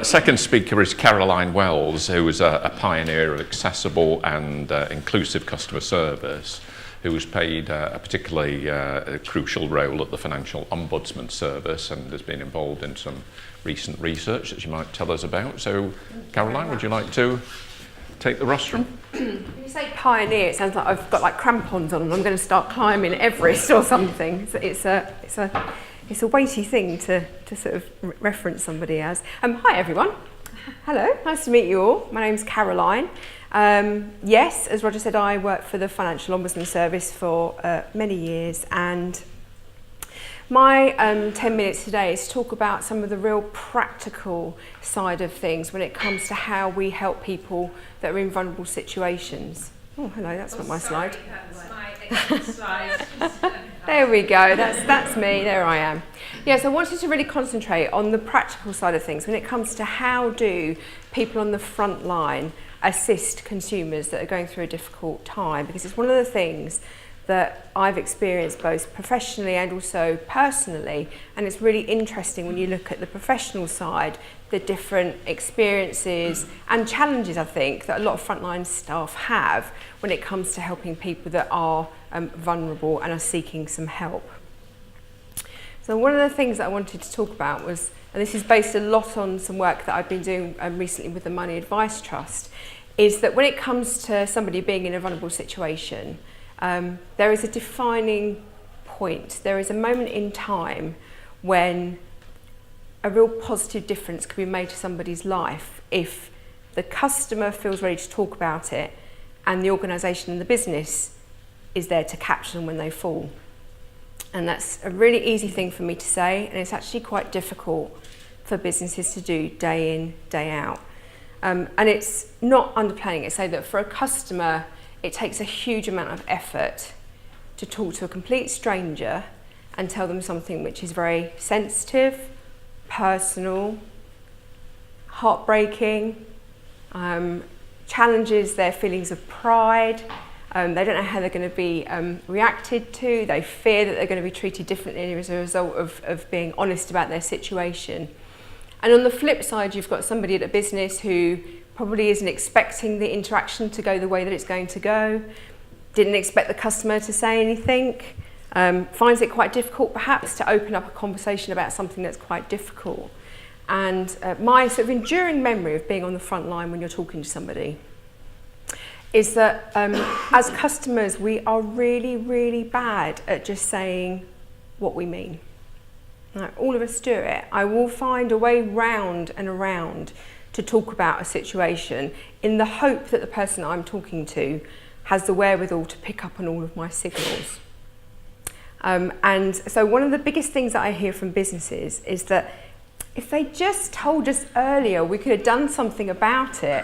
second speaker is Caroline Wells, who is a pioneer of accessible and inclusive customer service, who has played a particularly crucial role at the Financial Ombudsman Service and has been involved in some recent research that she might tell us about. So, Caroline, would you like to take the rostrum? When you say pioneer, it sounds like I've got like crampons on and I'm going to start climbing Everest or something. It's a weighty thing to sort of reference somebody as. Hi everyone. Hello, nice to meet you all. My name's Caroline. Yes, as Roger said, I worked for the Financial Ombudsman Service for many years, and my 10 minutes today is to talk about some of the real practical side of things when it comes to how we help people that are in vulnerable situations. Oh, hello, that's not my slide. That's my slide. There we go, that's me, there I am. Yes, I wanted to really concentrate on the practical side of things when it comes to how do people on the front line assist consumers that are going through a difficult time, because it's one of the things that I've experienced both professionally and also personally, and it's really interesting when you look at the professional side, the different experiences and challenges I think that a lot of frontline staff have when it comes to helping people that are vulnerable and are seeking some help. So one of the things that I wanted to talk about was, and this is based a lot on some work that I've been doing recently with the Money Advice Trust, is that when it comes to somebody being in a vulnerable situation, there is a defining point. There is a moment in time when a real positive difference can be made to somebody's life if the customer feels ready to talk about it and the organisation and the business is there to catch them when they fall. And that's a really easy thing for me to say, and it's actually quite difficult for businesses to do day in, day out. And it's not underplaying it, say that for a customer, it takes a huge amount of effort to talk to a complete stranger and tell them something which is very sensitive, personal, heartbreaking, challenges their feelings of pride. They don't know how they're going to be reacted to. They fear that they're going to be treated differently as a result of being honest about their situation. And on the flip side, you've got somebody at a business who probably isn't expecting the interaction to go the way that it's going to go, didn't expect the customer to say anything, finds it quite difficult perhaps to open up a conversation about something that's quite difficult. And my sort of enduring memory of being on the front line when you're talking to somebody is that as customers, we are really, really bad at just saying what we mean. Like, all of us do it. I will find a way round and around to talk about a situation in the hope that the person I'm talking to has the wherewithal to pick up on all of my signals. And so one of the biggest things that I hear from businesses is that if they just told us earlier we could have done something about it,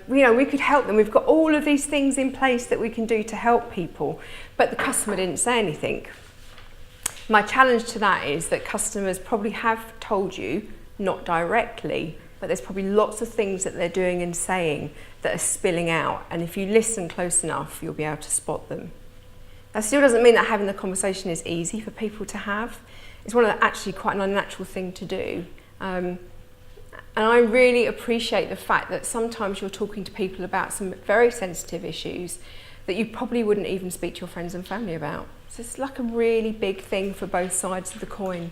we could help them. We've got all of these things in place that we can do to help people, but the customer didn't say anything. My challenge to that is that customers probably have told you, not directly, but there's probably lots of things that they're doing and saying that are spilling out, and if you listen close enough, you'll be able to spot them. That still doesn't mean that having the conversation is easy for people to have. It's actually quite an unnatural thing to do. And I really appreciate the fact that sometimes you're talking to people about some very sensitive issues that you probably wouldn't even speak to your friends and family about. So it's like a really big thing for both sides of the coin.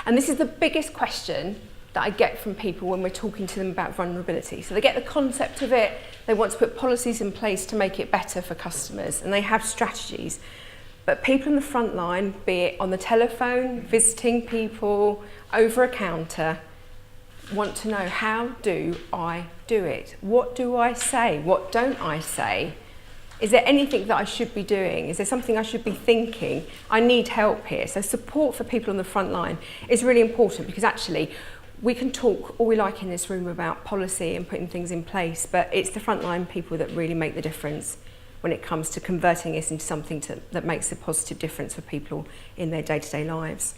And this is the biggest question that I get from people when we're talking to them about vulnerability. So they get the concept of it, they want to put policies in place to make it better for customers, and they have strategies. But people on the front line, be it on the telephone, visiting people, over a counter, want to know, how do I do it? What do I say? What don't I say? Is there anything that I should be doing? Is there something I should be thinking? I need help here. So support for people on the front line is really important, because actually we can talk all we like in this room about policy and putting things in place, but it's the frontline people that really make the difference when it comes to converting this into something that makes a positive difference for people in their day-to-day lives.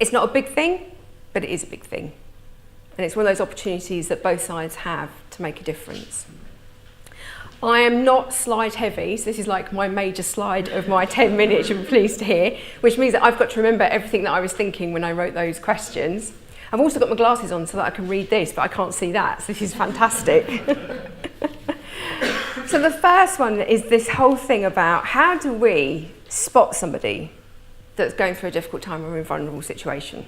It's not a big thing, but it is a big thing. And it's one of those opportunities that both sides have to make a difference. I am not slide heavy, so this is like my major slide of my 10 minutes, you'll be pleased to hear, which means that I've got to remember everything that I was thinking when I wrote those questions. I've also got my glasses on so that I can read this, but I can't see that, so this is fantastic. So the first one is this whole thing about how do we spot somebody that's going through a difficult time or a vulnerable situation.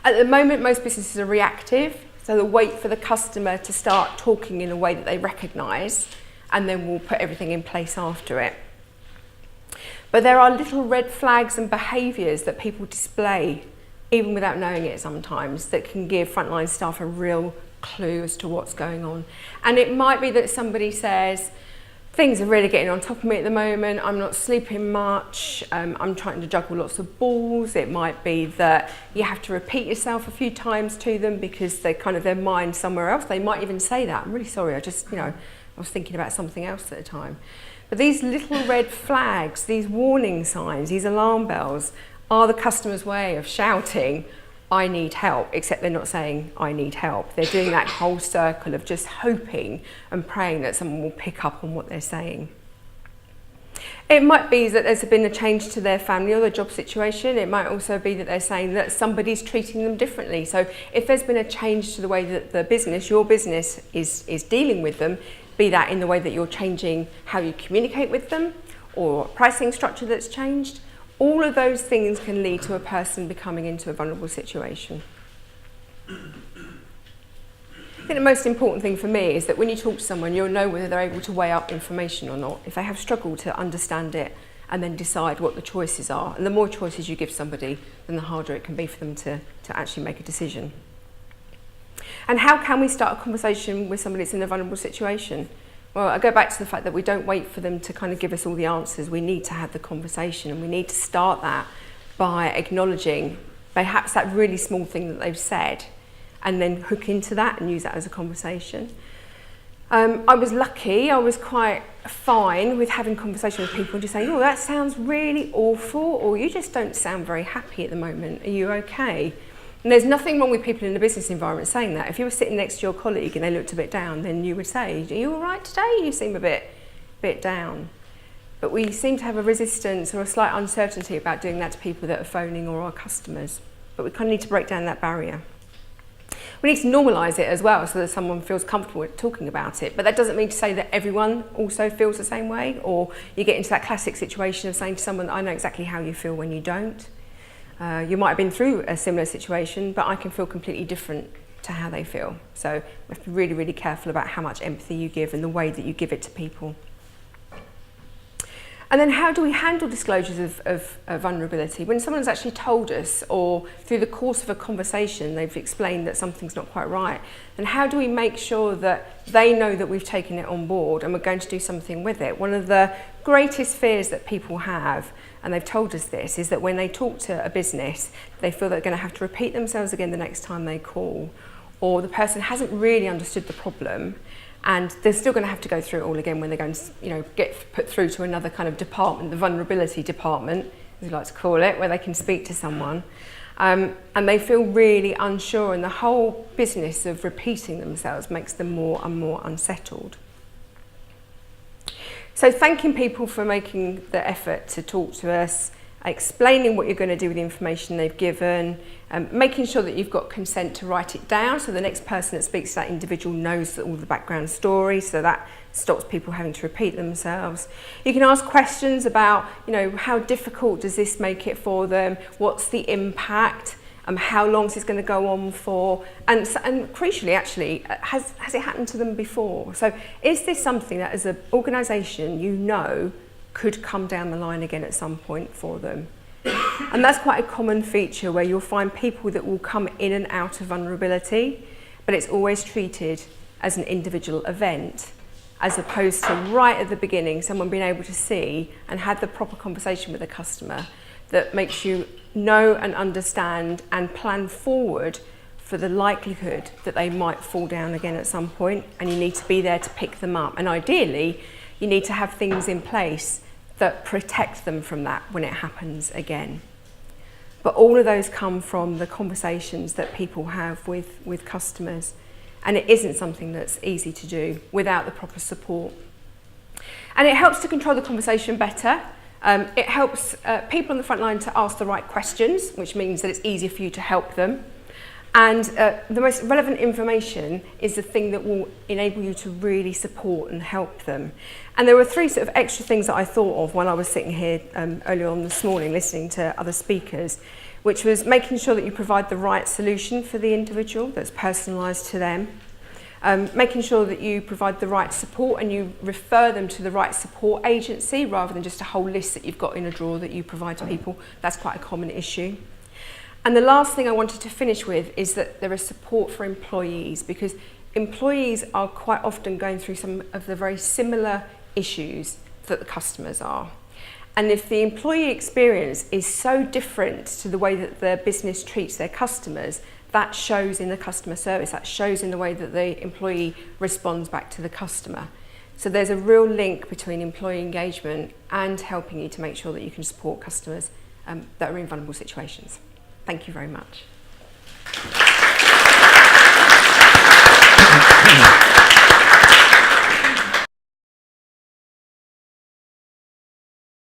At the moment, most businesses are reactive, so they'll wait for the customer to start talking in a way that they recognise, and then we'll put everything in place after it. But there are little red flags and behaviours that people display, even without knowing it sometimes, that can give frontline staff a real clue as to what's going on. And it might be that somebody says, things are really getting on top of me at the moment, I'm not sleeping much, I'm trying to juggle lots of balls. It might be that you have to repeat yourself a few times to them because they're kind of their mind somewhere else. They might even say that, I'm really sorry, I was thinking about something else at the time. But these little red flags, these warning signs, these alarm bells are the customer's way of shouting, I need help, except they're not saying, I need help. They're doing that whole circle of just hoping and praying that someone will pick up on what they're saying. It might be that there's been a change to their family or their job situation. It might also be that they're saying that somebody's treating them differently. So if there's been a change to the way that the business, your business, is dealing with them, be that in the way that you're changing how you communicate with them or pricing structure that's changed, all of those things can lead to a person becoming into a vulnerable situation. I think the most important thing for me is that when you talk to someone, you'll know whether they're able to weigh up information or not. If they have struggled to understand it and then decide what the choices are, and the more choices you give somebody, then the harder it can be for them to actually make a decision. And how can we start a conversation with somebody that's in a vulnerable situation? Well, I go back to the fact that we don't wait for them to kind of give us all the answers. We need to have the conversation, and we need to start that by acknowledging perhaps that really small thing that they've said, and then hook into that and use that as a conversation. I was lucky, I was quite fine with having conversation with people and just saying, oh, that sounds really awful, or you just don't sound very happy at the moment, are you okay? And there's nothing wrong with people in the business environment saying that. If you were sitting next to your colleague and they looked a bit down, then you would say, are you all right today? You seem a bit down. But we seem to have a resistance or a slight uncertainty about doing that to people that are phoning or our customers. But we kind of need to break down that barrier. We need to normalise it as well so that someone feels comfortable with talking about it. But that doesn't mean to say that everyone also feels the same way, or you get into that classic situation of saying to someone, I know exactly how you feel when you don't. You might have been through a similar situation, but I can feel completely different to how they feel. So we have to be really, really careful about how much empathy you give and the way that you give it to people. And then how do we handle disclosures of vulnerability? When someone's actually told us, or through the course of a conversation, they've explained that something's not quite right, then how do we make sure that they know that we've taken it on board and we're going to do something with it? One of the greatest fears that people have, and they've told us this, is that when they talk to a business, they feel they're going to have to repeat themselves again the next time they call, or the person hasn't really understood the problem, and they're still going to have to go through it all again when they're going to, get put through to another kind of department, the vulnerability department, as we like to call it, where they can speak to someone. And they feel really unsure, and the whole business of repeating themselves makes them more and more unsettled. So thanking people for making the effort to talk to us, explaining what you're going to do with the information they've given, making sure that you've got consent to write it down so the next person that speaks to that individual knows all the background story, so that stops people having to repeat themselves. You can ask questions about, how difficult does this make it for them? What's the impact? How long is this going to go on for? And crucially, actually, has it happened to them before? So is this something that as an organisation could come down the line again at some point for them? And that's quite a common feature where you'll find people that will come in and out of vulnerability, but it's always treated as an individual event, as opposed to right at the beginning, someone being able to see and have the proper conversation with the customer that makes you know and understand and plan forward for the likelihood that they might fall down again at some point, and you need to be there to pick them up. And ideally, you need to have things in place that protect them from that when it happens again. But all of those come from the conversations that people have with customers, and it isn't something that's easy to do without the proper support. And it helps to control the conversation better. It helps people on the front line to ask the right questions, which means that it's easier for you to help them. And the most relevant information is the thing that will enable you to really support and help them. And there were 3 sort of extra things that I thought of when I was sitting here earlier on this morning listening to other speakers, which was making sure that you provide the right solution for the individual that's personalised to them, making sure that you provide the right support and you refer them to the right support agency rather than just a whole list that you've got in a drawer that you provide to people. That's quite a common issue. And the last thing I wanted to finish with is that there is support for employees, because employees are quite often going through some of the very similar issues that the customers are. And if the employee experience is so different to the way that the business treats their customers, that shows in the customer service, that shows in the way that the employee responds back to the customer. So there's a real link between employee engagement and helping you to make sure that you can support customers that are in vulnerable situations. Thank you very much.